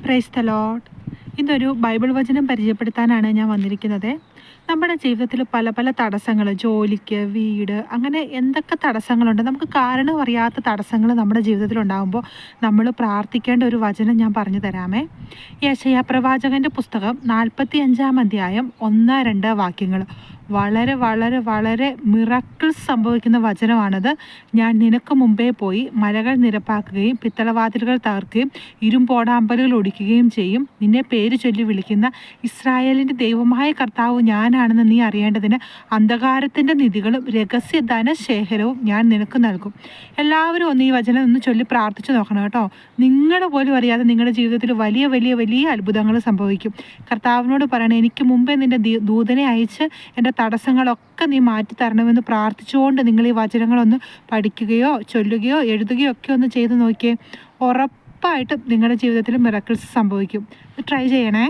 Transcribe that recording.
Praise the Lord. ഇന്നൊരു Bible വചനം പരിചയപ്പെടുത്താനാണ് ഞാൻ വന്നിരിക്കുന്നത്. നമ്മുടെ ജീവിതത്തിൽ പല പല തടസ്സങ്ങൾ, ജോലിക്ക്, വീട്, അങ്ങനെ എന്തൊക്കെ തടസ്സങ്ങളുണ്ട്, നമുക്ക് കാരണം അറിയാത്ത തടസ്സങ്ങൾ നമ്മുടെ ജീവിതത്തിൽ ഉണ്ടാകുമ്പോൾ നമ്മൾ പ്രാർത്ഥിക്കേണ്ട ഒരു വചനം ഞാൻ പറഞ്ഞു തരാമേ. യെശയ്യാ പ്രവാചകൻ്റെ പുസ്തകം 45-ാം അധ്യായം 1-2 വാക്യങ്ങൾ. വളരെ വളരെ വളരെ മിറക്കിൾസ് സംഭവിക്കുന്ന വചനമാണത്. ഞാൻ നിനക്ക് മുമ്പേ പോയി മലകൾ നിരപ്പാക്കുകയും പിത്തളവാതിലുകൾ തകർക്കുകയും ഇരുമ്പോടാമ്പലുകൾ ഒടിക്കുകയും ചെയ്യും. നിന്നെ പേര് ചൊല്ലി വിളിക്കുന്ന ഇസ്രായേലിൻ്റെ ദൈവമായ കർത്താവ് ഞാനാണെന്ന് നീ അറിയേണ്ടതിന് അന്ധകാരത്തിൻ്റെ നിധികളും രഹസ്യ ധനശേഖരവും ഞാൻ നിനക്ക് നൽകും. എല്ലാവരും ഒന്ന് ഈ വചനം ഒന്ന് ചൊല്ലി പ്രാർത്ഥിച്ചു നോക്കണം കേട്ടോ. നിങ്ങൾ പോലും അറിയാതെ നിങ്ങളുടെ ജീവിതത്തിൽ വലിയ വലിയ വലിയ അത്ഭുതങ്ങൾ സംഭവിക്കും. കർത്താവിനോട് പറയണം, എനിക്ക് മുമ്പേ നിൻ്റെ ദൂതനെ അയച്ച് എൻ്റെ തടസ്സങ്ങളൊക്കെ നീ മാറ്റി തരണമെന്ന് പ്രാർത്ഥിച്ചുകൊണ്ട് നിങ്ങൾ ഈ വചനങ്ങളൊന്ന് പഠിക്കുകയോ ചൊല്ലുകയോ എഴുതുകയോ ഒക്കെ ഒന്ന് ചെയ്ത് നോക്കിയേ. ഉറപ്പായിട്ടും നിങ്ങളുടെ ജീവിതത്തിൽ മിറക്കിൾസ് സംഭവിക്കും. ട്രൈ ചെയ്യണേ.